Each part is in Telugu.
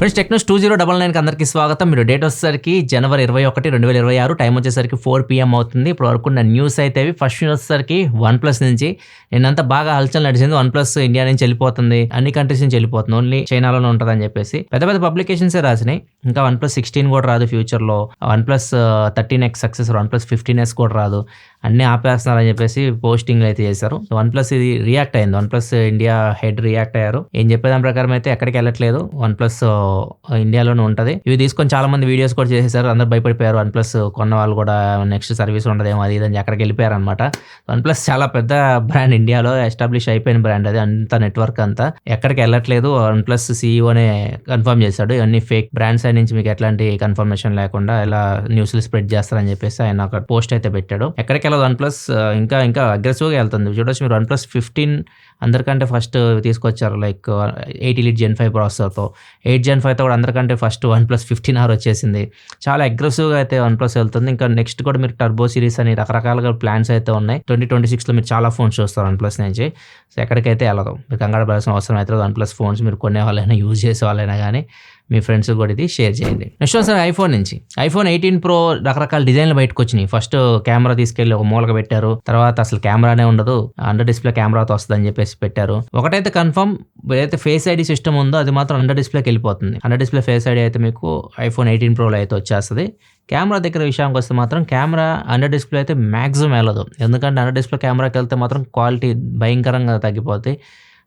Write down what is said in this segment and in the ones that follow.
ఫ్రెండ్స్ టెక్నోస్ 2099 అందరికీ స్వాగతం. మీరు డేట్ వచ్చేసరికి జనవరి 21, 2026, టైం వచ్చేసరికి 4 PM అవుతుంది. ఇప్పుడు వరకు ఉన్న న్యూస్ అయితే ఫస్ట్ న్యూస్ వచ్చేసరికి OnePlus నుంచి నిన్నంతా బాగా హల్చల్ నడిచింది. OnePlus ఇండియా నుంచి వెళ్ళిపోతుంది, అన్ని కంట్రీస్ నుంచి వెళ్ళిపోతుంది, ఓన్లీ చైనాలోనే ఉంటుంది అని చెప్పేసి పెద్ద పెద్ద పబ్లికేషన్సే రాసినాయి. ఇంకా OnePlus 16 కూడా రాదు ఫ్యూచర్లో, OnePlus 13X successor OnePlus 15S కూడా రాదు, అన్నీ ఆపేస్తున్నారని చెప్పేసి పోస్టింగ్లు అయితే చేశారు. OnePlus ఇది రియాక్ట్ అయింది, OnePlus ఇండియా హెడ్ రియాక్ట్ అయ్యారు. ఏం చెప్పేదాని ప్రకారం అయితే ఎక్కడికి వెళ్ళట్లేదు, OnePlus ఇండియాలోనే ఉంటుంది. ఇవి తీసుకొని చాలా మంది వీడియోస్ కూడా చేసేసారు, అందరు భయపడిపోయారు. OnePlus కొన్న వాళ్ళు కూడా నెక్స్ట్ సర్వీస్ ఉండదేమో అది ఇదని అక్కడికి వెళ్ళిపోయారు అనమాట. OnePlus చాలా పెద్ద బ్రాండ్, ఇండియాలో ఎస్టాబ్లిష్ అయిపోయిన బ్రాండ్, అది అంత నెట్వర్క్ అంతా ఎక్కడికి వెళ్ళట్లేదు. OnePlus సీఈఓనే కన్ఫర్మ్ చేశాడు, ఇవన్నీ ఫేక్ బ్రాండ్ సైడ్ నుంచి మీకు ఎట్లాంటి కన్ఫర్మేషన్ లేకుండా ఇలా న్యూస్లు స్ప్రెడ్ చేస్తారని చెప్పేసి ఆయన ఒక పోస్ట్ అయితే పెట్టాడు. ఎక్కడికి వెళ్ళదు OnePlus, ఇంకా ఇంకా అగ్రెసివ్గా వెళ్తుంది. చూడొచ్చు మీరు, OnePlus 15 అందరికంటే ఫస్ట్ తీసుకొచ్చారు, లైక్ 8 Elite Gen 5 ప్రాసెసర్తో. 8 Gen 5తో కూడా అందరికంటే ఫస్ట్ OnePlus 15R వచ్చేసింది. చాలా అగ్రెసివ్గా అయితే OnePlus వెళ్తుంది. ఇంకా నెక్స్ట్ కూడా మీరు టర్బో సిరీస్ అని రకరకాలుగా ప్లాన్స్ అయితే ఉన్నాయి. 2026లో మీరు చాలా ఫోన్స్ చూస్తారు OnePlus నుంచి. సో ఎక్కడికైతే వెళ్ళదు, మీరు కంగారు పడాల్సిన అవసరం అయితే OnePlus ఫోన్స్ మీరు కొనే వాళ్ళైనా యూజ్ చేసే వాళ్ళైనా కానీ మీ ఫ్రెండ్స్ కూడా ఇది షేర్ చేయండి. నెక్స్ట్ వన్ సార్ ఐఫోన్ నుంచి. iPhone 18 Pro రకరకాల డిజైన్లు బయటకు వచ్చినాయి. ఫస్ట్ కెమెరా తీసుకెళ్లి ఒక మూలక పెట్టారు, తర్వాత అసలు కెమెరానే ఉండదు, అండర్ డిస్ప్లే కెమెరాతో వస్తుంది అని చెప్పేసి పెట్టారు. ఒకటైతే కన్ఫర్మ్, ఏదైతే ఫేస్ ఐడి సిస్టమ్ ఉందో అది మాత్రం అండర్ డిస్ప్లేకి వెళ్ళిపోతుంది. అండర్ డిస్ప్లే ఫేస్ ఐడి అయితే మీకు iPhone 18 Proలో అయితే వచ్చేస్తుంది. కెమెరా దగ్గర విషయానికి వస్తే మాత్రం కెమెరా అండర్ డిస్ప్లే అయితే మ్యాక్సిమం వెళ్ళదు, ఎందుకంటే అండర్ డిస్ప్లే కెమెరాకి వెళ్తే మాత్రం క్వాలిటీ భయంకరంగా తగ్గిపోతుంది.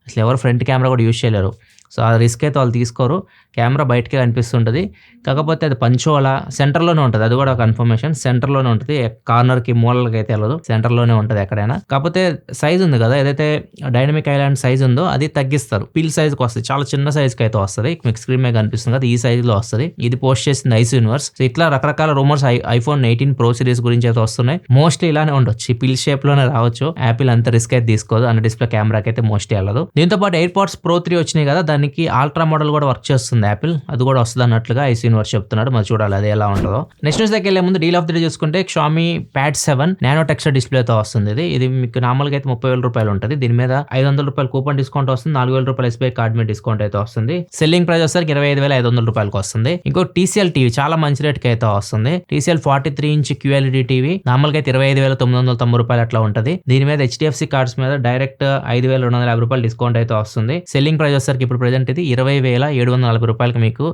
అసలు ఎవరు ఫ్రంట్ కెమెరా కూడా యూజ్ చేయలేరు. సో ఆ రిస్క్ అయితే వాళ్ళు తీసుకోరు. కెమెరా బయటకే కనిపిస్తుంటుంది, కాకపోతే అది పంచోలా సెంటర్లోనే ఉంటుంది, అది కూడా కన్ఫర్మేషన్. సెంటర్లోనే ఉంటుంది, కార్నర్కి మూలలకి అయితే వెళ్ళదు, సెంటర్లోనే ఉంటుంది ఎక్కడైనా. కాకపోతే సైజ్ ఉంది కదా, ఏదైతే డైనమిక్ ఐలాండ్ సైజ్ ఉందో అది తగ్గిస్తారు, పిల్ సైజ్కి వస్తుంది, చాలా చిన్న సైజ్కి అయితే వస్తుంది. మీకు స్క్రీన్ మీద కనిపిస్తుంది కదా, ఈ సైజ్లో వస్తుంది. ఇది పోస్ట్ చేసింది ఐస్ యూనివర్స్. సో ఇట్లా రకరకాల రూమర్స్ iPhone 18 Pro సిరీస్ గురించి అయితే వస్తున్నాయి. మోస్ట్లీ ఇలానే ఉండొచ్చు, ఈ పిల్ షేప్లోనే రావచ్చు. యాపిల్ అంత రిస్క్ అయితే తీసుకోదు, అండర్ డిస్ప్లే కెమెరాకి అయితే మోస్ట్లీ వెళ్ళదు. దీంతో పాటు AirPods Pro 3 వచ్చినాయి కదా, దానికి అల్ట్రా మోడల్ కూడా వర్క్ చేస్తుంది యాపిల్, అది కూడా వస్తుంది అన్నట్లుగా ఐస్ యూనివర్స్ చెప్తున్నాడు. మరి చూడాలి అది ఎలా ఉంటుందో. నెక్స్ట్ న్యూస్ దగ్గర వెళ్ళే ముందు డీల్ ఆఫ్ ది డే చూసుకుంటే Xiaomi Pad 7 నానో టెక్స్చర్ డిస్ప్లేతో వస్తుంది. ఇది మీకు నార్మల్గా అయితే 30,000 రూపాయలు ఉంటుంది. దీని మీద 500 రూపాయలు కూపన్ డిస్కౌంట్ వస్తుంది, 4,000 రూపాయలు SBI కార్డ్ మీద డిస్కౌంట్ అయితే వస్తుంది. సెల్లింగ్ ప్రైస్ వచ్చేసరికి 25,500 రూపాయలకు వస్తుంది. ఇంకో TCL టీవీ చాలా మంచి రేట్కి అయితే వస్తుంది. TCL 43 ఇంచ్ QLED టీవీ నార్మల్గా అయితే 25,990 రూపాయలు అట్లా ఉంటుంది. దీని మీద HDFC కార్డ్స్ మీద డైరెక్ట్ 5,250 రూపాయలు డిస్కౌంట్ అయితే వస్తుంది. సెల్లింగ్ ప్రైస్ వచ్చేసరికి ఇప్పుడు ప్రెజెంట్ ఇది 20,740 రూపాయలకి మీకు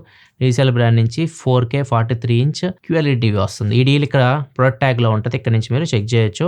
TCL బ్రాండ్ నుంచి 4K 43 ఇంచ్ QLED టీవీ వస్తుంది. ఈ డీల్ ఇక్కడ ప్రొడక్ట్ ట్యాగ్లో ఉంటుంది, ఇక్కడ నుంచి మీరు చెక్ చేయొచ్చు.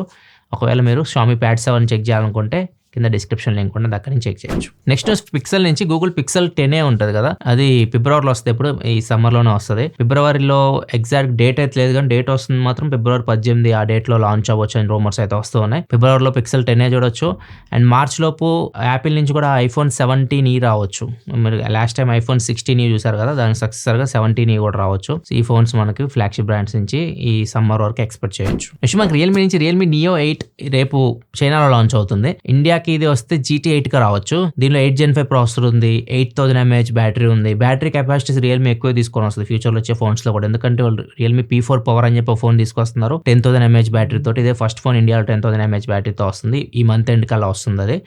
ఒకవేళ మీరు Xiaomi Pad 7 చెక్ చేయాలనుకుంటే కింద డిస్క్రిప్షన్ లింక్ ఉంటుంది, అక్కడి నుంచి చెక్ చేయొచ్చు. నెక్స్ట్ పిక్సెల్ నుంచి గూగుల్ పిక్సెల్ 10 ఉంటుంది కదా, అది ఫిబ్రవరిలో వస్తుంది. ఇప్పుడు ఈ సమ్మర్లోనే వస్తుంది. ఫిబ్రవరిలో ఎగ్జాక్ట్ డేట్ అయితే లేదు, కానీ డేట్ వస్తుంది మాత్రం ఫిబ్రవరి 18 ఆ డేట్లో లాంచ్ అవ్వచ్చు అని రూమర్స్ అయితే వస్తూ ఉన్నాయి. ఫిబ్రవరిలో పిక్సెల్ 10 చూడొచ్చు. అండ్ మార్చ్ లోపు యాపిల్ నుంచి కూడా iPhone 17e రావచ్చు. మీరు లాస్ట్ టైం iPhone 16e చూసారు కదా, దానికి సక్సెసర్గా 17e కూడా రావచ్చు. ఈ ఫోన్స్ మనకి ఫ్లాగ్షిప్ బ్రాండ్స్ నుంచి ఈ సమ్మర్ వరకు ఎక్స్పెక్ట్ చేయొచ్చు. నెక్స్ట్ మనకి రియల్మీ నుంచి రియల్మీ Neo 8 రేపు చైనాలో లాంచ్ అవుతుంది. ఇండియా ఇది వస్తే GT 8 గా రావచ్చు. దీనిలో 8 Gen 5 ప్రాసెసర్ ఉంది, 8000 mAh బ్యాటరీ ఉంది. బ్యాటరీ కెపాసిటీస్ రియల్మీ ఎక్కువ తీసుకొని వస్తుంది ఫ్యూచర్లో వచ్చే ఫోన్స్ లో కూడా, ఎందుకంటే వాళ్ళు రియల్మీ P4 పవర్ అని చెప్పి ఫోన్ తీసుకొస్తున్నారు 10,000 mAh బ్యాటరీ తోటి. ఇదే ఫస్ట్ ఫోన్ ఇండియాలో 10,000 mAh బ్యాటరీతో వస్తుంది. ఈ మంత్ ఎండ్ కల్లా వస్తుంది అది.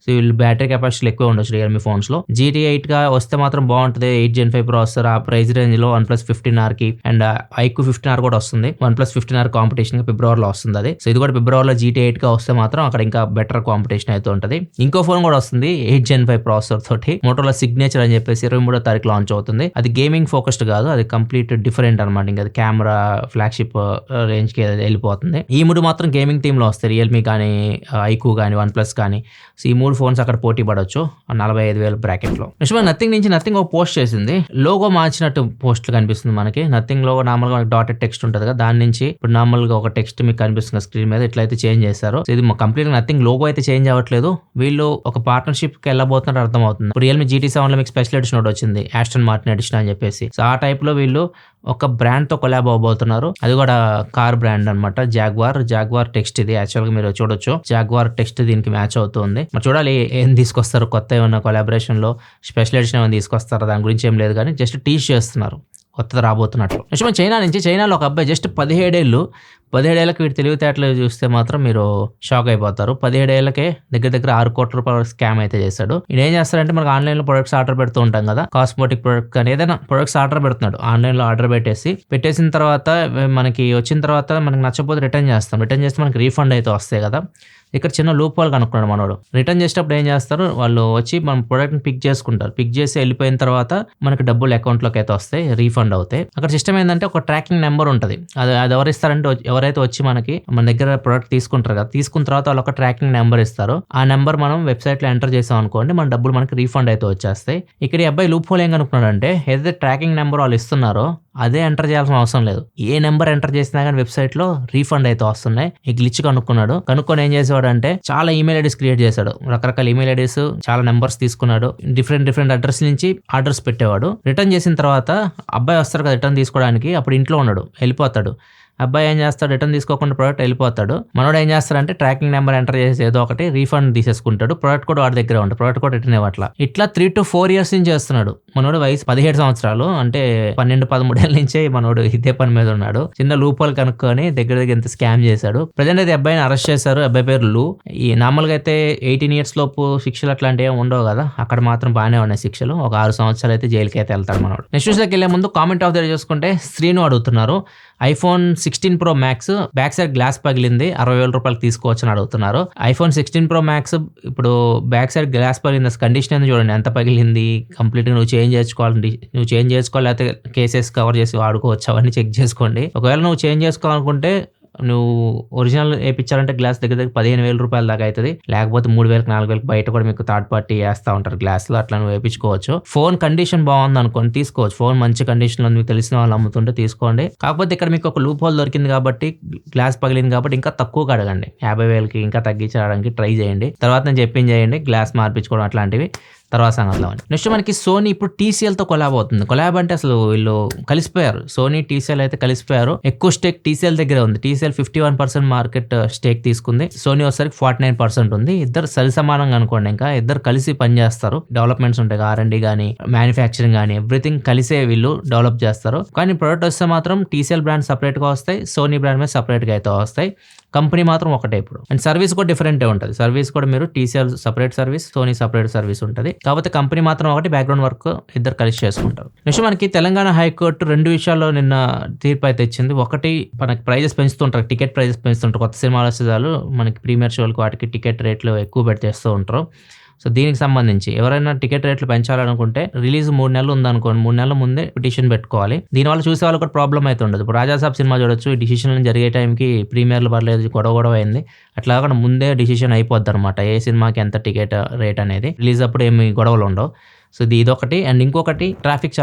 సో వీళ్ళు బ్యాటరీ కెపాసిటీలు ఎక్కువ ఉండొచ్చు రియల్మీ ఫోన్స్లో. GT 8 గా వస్తే మాత్రం బాగుంటుంది. 8 Gen 5 ప్రాసెసర్, ఆ ప్రైస్ రేంజ్లో OnePlus 15R కి అండ్ iQOO 15R కూడా వస్తుంది. OnePlus 15R కాంపిటీషన్ ఫిబ్రవరిలో వస్తుంది అది. సో ఇది కూడా ఫిబ్రవరిలో GT 8 గా వస్తే మాత్రం అక్కడ ఇంకా బెటర్ కాంపిటీషన్ అయితే ఉంటుంది. ఇంకో ఫోన్ కూడా వస్తుంది 8 Gen 5 ప్రాసెసర్ తోటి, Motorola Signature అని చెప్పేసి 23వ తారీఖు లాంచ్ అవుతుంది. అది గేమింగ్ ఫోకస్డ్ కాదు, అది కంప్లీట్ డిఫరెంట్ అనమాట. ఇంకా అది కెమెరా ఫ్లాగ్షిప్ రేంజ్ కి వెళ్ళిపోతుంది. ఈ మూడు మాత్రం గేమింగ్ టీమ్ లో వస్తాయి, రియల్మీ కానీ iQOO కానీ OnePlus కానీ. సో ఈ 3 ఫోన్స్ అక్కడ పోటీ పడవచ్చు 45,000 బ్రాకెట్ లో. నెక్స్ట్ నథింగ్ ఒక పోస్ట్ చేసింది, లోగో మార్చినట్టు పోస్ట్లు కనిపిస్తుంది మనకి. నథింగ్ లో నార్మల్ గా డాటెడ్ టెక్స్ట్ ఉంటుంది కదా, దాని నుంచి ఇప్పుడు నార్మల్ గా ఒక టెక్స్ట్ మీకు కనిపిస్తుంది స్క్రీన్ మీద, ఇట్లయితే చేంజ్ చేశారు. ఇది కంప్లీట్ నథింగ్ లోగో అయితే చేంజ్ అవ్వట్లేదు, వీళ్ళు ఒక పార్ట్నర్షిప్ కి వెళ్ళబోతున్నారు అర్థం అవుతుంది. ఇప్పుడు రియల్మీ GT 7 లో మీకు స్పెషల్ ఎడిషన్ ఒకటి వచ్చింది, ఆస్టన్ మార్టిన్ ఎడిషన్ అని చెప్పేసి. సో ఆ టైప్ లో వీళ్ళు ఒక బ్రాండ్ తో కొలాబ్ అవబోతున్నారు, అది కూడా కార్ బ్రాండ్ అనమాట. జాగ్వార్ టెక్స్ట్ ఇది యాక్చువల్ గా మీరు చూడొచ్చు, జాగ్వార్ టెక్స్ట్ దీనికి మ్యాచ్ అవుతుంది. మరి చూడాలి ఏం తీసుకొస్తారు, కొత్త ఏమన్నా కొలాబరేషన్ లో స్పెషల్ ఎడిషన్ ఏమైనా తీసుకొస్తారా, దాని గురించి ఏం లేదు కానీ జస్ట్ టీచ్ చేస్తున్నారు. కొత్తది రాబోతున్నట్లు. నెక్స్ట్ మన చైనాలో ఒక అబ్బాయి జస్ట్ 17 ఏళ్ళకి వీటి తెలివితేటలు చూస్తే మాత్రం మీరు షాక్ అయిపోతారు. 17 ఏళ్ళకే దగ్గర 6 కోట్ల రూపాయల స్కామ్ అయితే చేశాడు. ఈయన ఏం చేస్తాడంటే మనకు ఆన్లైన్లో ప్రొడక్ట్స్ ఆర్డర్ పెడుతూ ఉంటాం కదా, కాస్మెటిక్ ప్రొడక్ట్ కానీ ఏదైనా ప్రొడక్ట్స్ ఆర్డర్ పెడుతున్నాడు. ఆన్లైన్లో ఆర్డర్ పెట్టేసిన తర్వాత మనకి వచ్చిన తర్వాత మనకి నచ్చకపోతే రిటర్న్ చేస్తే మనకి రీఫండ్ అయితే వస్తాయి కదా. ఇక్కడ చిన్న లూప్ హోల్ కనుక్కున్నాడు మనోడు. రిటర్న్ చేసేటప్పుడు ఏం చేస్తారు, వాళ్ళు వచ్చి మన ప్రొడక్ట్ని పిక్ చేసి వెళ్ళిపోయిన తర్వాత మనకి డబ్బులు అకౌంట్లోకి అయితే వస్తాయి, రీఫండ్ అవుతాయి. అక్కడ సిస్టమ్ ఏంటంటే ఒక ట్రాకింగ్ నెంబర్ ఉంటుంది. అది ఎవరు ఇస్తారంటే ఎవరైతే వచ్చి మన దగ్గర ప్రొడక్ట్ తీసుకుంటారు కదా, తీసుకున్న తర్వాత వాళ్ళు ఒక ట్రాకింగ్ నెంబర్ ఇస్తారు. ఆ నెంబర్ మనం వెబ్సైట్లో ఎంటర్ చేసాం అనుకోండి, మన డబ్బులు మనకి రీఫండ్ అయితే వచ్చేస్తాయి. ఇక్కడ ఈ అబ్బాయి లూప్ హోల్ ఏం కనుక్కున్నాడు అంటే ఏదైతే ట్రాకింగ్ నెంబర్ వాళ్ళు ఇస్తున్నారో అదే ఎంటర్ చేయాల్సిన అవసరం లేదు. ఏ నెంబర్ ఎంటర్ చేసినా కానీ వెబ్సైట్లో రీఫండ్ అయితే వస్తున్నాయి. ఈ గ్లిచ్ కనుక్కొని ఏం చేసేవాడు అంటే చాలా ఈమెయిల్ ఐడీస్ క్రియేట్ చేశాడు. రకరకాల ఈమెయిల్ ఐడీస్, చాలా నెంబర్స్ తీసుకున్నాడు. డిఫరెంట్ అడ్రస్ నుంచి ఆర్డర్స్ పెట్టేవాడు. రిటర్న్ చేసిన తర్వాత అబ్బాయి వస్తారు కదా రిటర్న్ తీసుకోవడానికి, అప్పుడు ఇంట్లో ఉన్నాడు, వెళ్ళిపోతాడు. అబ్బాయి ఏం చేస్తాడు, రిటర్న్ తీసుకోకుండా ప్రోడక్ట్ వెళ్ళిపోతాడు. మనోడు ఏం చేస్తాడంటే ట్రాకింగ్ నెంబర్ ఎంటర్ చేసి ఏదో ఒకటి రీఫండ్ తీసేసుకుంటాడు. ప్రోడక్ట్ కూడా వాడి దగ్గర ఉంటుంది, ప్రోడక్ట్ కూడా రిటర్న్ ఇవ్వట్లా. ఇట్లా 3 to 4 years నుంచి చేస్తున్నాడు. మనోడు వయసు 17 సంవత్సరాలు, అంటే 12-13 ఏళ్ళ నుంచే మనోడు ఇదే పని మీద ఉన్నాడు. చిన్న లూపాలు కనుక్కొని దగ్గర ఎంత స్కామ్ చేశాడు. ప్రజెంట్ అయితే అబ్బాయిని అరెస్ట్ చేశారు. అబ్బాయి పేరు లూ. ఈ నార్మల్గా అయితే 18 years లోపు శిక్షలు అట్లాంటివి ఏమి ఉండవు కదా, అక్కడ మాత్రం బాగానే ఉన్నాయి శిక్షలు. ఒక 6 సంవత్సరాలు అయితే జైలుకి అయితే వెళ్తాడు మనోడు. నెక్స్ట్ న్యూస్లోకి వెళ్ళే ముందు కామెంట్ ఆఫ్ ద డే చూసుకుంటే శ్రీను అడుగుతున్నారు, iPhone 16 Pro Max back side glass పగిలింది, 60,000 రూపాయలు తీసుకోవచ్చు అని అడుగుతున్నారు. iPhone 16 Pro Max ఇప్పుడు బ్యాక్ సైడ్ గ్లాస్ పగిలింది, కండిషన్ ఏంది చూడండి ఎంత పగిలింది. కంప్లీట్గా నువ్వు చేంజ్ చేసుకోవాలి, లేకపోతే కేసెస్ కవర్ చేసి వాడుకోవచ్చు, అవన్నీ చెక్ చేసుకోండి. ఒకవేళ నువ్వు చేంజ్ చేసుకోవాలనుకుంటే నువ్వు ఒరిజినల్ వేయించాలంటే గ్లాస్ దగ్గర 15,000 రూపాయల దాకా అవుతుంది. లేకపోతే 3,000-4,000 బయట కూడా మీకు థర్డ్ పార్టీ వేస్తూ ఉంటారు గ్లాస్లో, అట్లా నువ్వు వేయించుకోవచ్చు. ఫోన్ కండిషన్ బాగుంది అనుకోండి తీసుకోవచ్చు. ఫోన్ మంచి కండిషన్లో మీకు తెలిసిన వాళ్ళు అమ్ముతుంటే తీసుకోండి. కాకపోతే ఇక్కడ మీకు ఒక లూప్ హోల్ దొరికింది కాబట్టి, గ్లాస్ పగిలింది కాబట్టి ఇంకా తక్కువగా అడగండి. 50,000కి ఇంకా తగ్గించడానికి ట్రై చేయండి. తర్వాత నేను చెప్పింది చేయండి, గ్లాస్ మార్పించుకోవడం అట్లాంటివి తర్వాత సంగతిలో. నెక్స్ట్ మనకి సోనీ ఇప్పుడు టీసీఎల్తో కొలాబ్ అవుతుంది. కొలాబ్ అంటే అసలు వీళ్ళు కలిసిపోయారు, సోనీ టీసీఎల్ అయితే కలిసిపోయారు. ఎక్కువ స్టేక్ టీసీఎల్ దగ్గర ఉంది. టీసీఎల్ 51% మార్కెట్ స్టేక్ తీసుకుంది. సోనీ వచ్చేసరికి 49% ఉంది. ఇద్దరు సరిసమానంగా అనుకోండి. ఇంకా ఇద్దరు కలిసి పనిచేస్తారు. డెవలప్మెంట్స్ ఉంటాయి, R&D కానీ మ్యానుఫ్యాక్చరింగ్ కానీ ఎవ్రీథింగ్ కలిసే వీళ్ళు డెవలప్ చేస్తారు. కానీ ప్రొడక్ట్ వస్తే మాత్రం టీసీఎల్ బ్రాండ్ సపరేట్ గా వస్తాయి, సోనీ బ్రాండ్ మీద సపరేట్ గా అయితే వస్తాయి. కంపెనీ మాత్రం ఒకటే ఇప్పుడు. అండ్ సర్వీస్ కూడా డిఫరెంటే ఉంటుంది. సర్వీస్ కూడా మీరు TCL separate service, Sony separate service ఉంటుంది. కాకపోతే కంపెనీ మాత్రం ఒకటి, బ్యాక్గ్రౌండ్ వర్క్ ఇద్దరు కలిసి చేసుకుంటారు. నెక్స్ట్ మనకి తెలంగాణ హైకోర్టు 2 విషయాల్లో నిన్న తీర్పు అయితే ఇచ్చింది. ఒకటి మనకి ప్రైజెస్ పెంచుతుంటారు, టికెట్ ప్రైజెస్ పెంచుతుంటారు. కొత్త సినిమాలు వచ్చేదాలు మనకి ప్రీమియర్ షోలకు వాటికి టికెట్ రేట్లు ఎక్కువ పెట్టేస్తూ ఉంటారు. సో దీనికి సంబంధించి ఎవరైనా టికెట్ రేట్లు పెంచాలనుకుంటే రిలీజ్ 3 నెలలు ఉందనుకోండి, 3 నెలల ముందే పిటిషన్ పెట్టుకోవాలి. దీనివల్ల చూసే వాళ్ళకి కూడా ప్రాబ్లం అయితే ఉండదు. ఇప్పుడు రాజాసాబ్ సినిమా చూడొచ్చు, ఈ డిసిషన్ జరిగే టైంకి ప్రీమియర్లు పర్లేదు, గొడవ అయింది. అట్లా కాకుండా ముందే డిసిషన్ అయిపోద్ది అనమాట, ఏ సినిమాకి ఎంత టికెట్ రేట్ అనేది. రిలీజ్ అప్పుడు ఏమి గొడవలు ఉండవు. సో ఇదొకటి. అండ్ ఇంకొకటి ట్రాఫిక్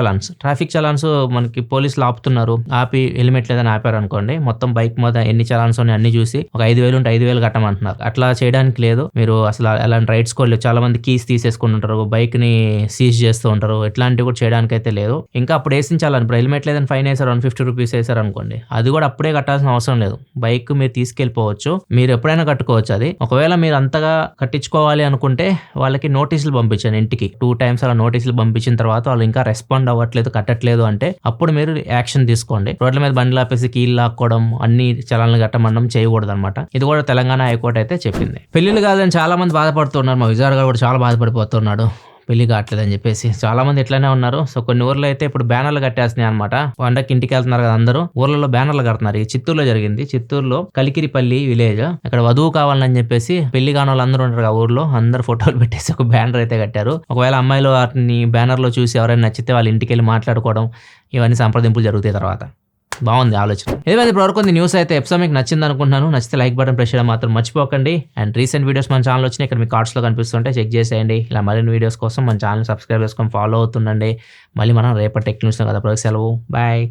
చలాన్స్ మనకి పోలీసులు ఆపుతున్నారు, ఆపి హెల్మెట్ లేదని ఆపారు అనుకోండి, మొత్తం బైక్ మీద ఎన్ని చలాన్స్ ఉన్నాయి అన్ని చూసి ఒక 5,000 ఉంటే 5,000 కట్టమంటున్నారు. అట్లా చేయడానికి లేదు. మీరు అసలు అలాంటి రైడ్స్ కూడా చాలా మంది కీస్ తీసేసుకుంటుంటారు, బైక్ ని సీజ్ చేస్తూ ఉంటారు. ఇట్లాంటివి కూడా చేయడానికి అయితే లేదు. ఇంకా అప్పుడు వేసించాలని, ఇప్పుడు హెల్మెట్ లేదని ఫైన్ వేసారు, 150 రూపీస్ వేసారు అనుకోండి, అది కూడా అప్పుడే కట్టాల్సిన అవసరం లేదు. బైక్ మీరు తీసుకెళ్ళిపోవచ్చు, మీరు ఎప్పుడైనా కట్టుకోవచ్చు. అది ఒకవేళ మీరు అంతగా కట్టించుకోవాలి అనుకుంటే వాళ్ళకి నోటీసులు పంపించాను ఇంటికి. 2 times అలా నోటీసులు పంపించిన తర్వాత వాళ్ళు ఇంకా రెస్పాండ్ అవ్వట్లేదు, కట్టట్లేదు అంటే అప్పుడు మీరు యాక్షన్ తీసుకోండి. రోడ్ల మీద బండ్లు ఆపేసి కీళ్ళు లాక్కోవడం, అన్ని చలాన్లు కట్టమనడం చేయకూడదు అనమాట. ఇది కూడా తెలంగాణ హైకోర్టు అయితే చెప్పింది. పెళ్లిళ్ళు కాదని చాలా మంది బాధపడుతున్నారు. మా విజయవాడ గారు కూడా చాలా బాధపడిపోతున్నాడు, పెళ్లి కావట్లేదని చెప్పేసి. చాలా మంది ఇట్లానే ఉన్నారు. సో కొన్ని ఊర్లో అయితే ఇప్పుడు బ్యానర్లు కట్టేస్తున్నాయి అనమాట. పండగకి ఇంటికి వెళ్తున్నారు కదా అందరూ, ఊర్లలో బ్యానర్లు కడుతున్నారు. ఈ చిత్తూరులో జరిగింది. చిత్తూరులో కలికిరిపల్లి విలేజ్, అక్కడ వధువు కావాలని చెప్పేసి పెళ్లి కాని వాళ్ళు అందరూ ఉంటారు ఆ ఊర్లో, అందరు ఫోటోలు పెట్టేసి ఒక బ్యానర్ అయితే కట్టారు. ఒకవేళ అమ్మాయిలు వాటిని బ్యానర్లో చూసి ఎవరైనా నచ్చితే వాళ్ళ ఇంటికి వెళ్ళి మాట్లాడుకోవడం, ఇవన్నీ సంప్రదింపులు జరుగుతాయి తర్వాత. బాగుంది ఆలోచన. ఏదైతే ఇప్పటివరకు న్యూస్ అయితే ఎపిసోడ్ మీకు నచ్చింది అనుకుంటున్నాను. నచ్చితే లైక్ బటన్ ప్రెస్ చేయడం మాత్రం మర్చిపోకండి. అండ్ రీసెంట్ వీడియోస్ మన ఛానల్ వచ్చినాయి, ఇక్కడ మీ కార్డ్స్లో కనిపిస్తుంటే చెక్ చేసేయండి. ఇలా మరిన్ని వీడియోస్ కోసం మన ఛానల్ సబ్స్క్రైబ్ చేసుకొని ఫాలో అవుతుండండి. మళ్ళీ మనం రేపటి టెక్ న్యూస్ కదా, సెలవు, బాయ్.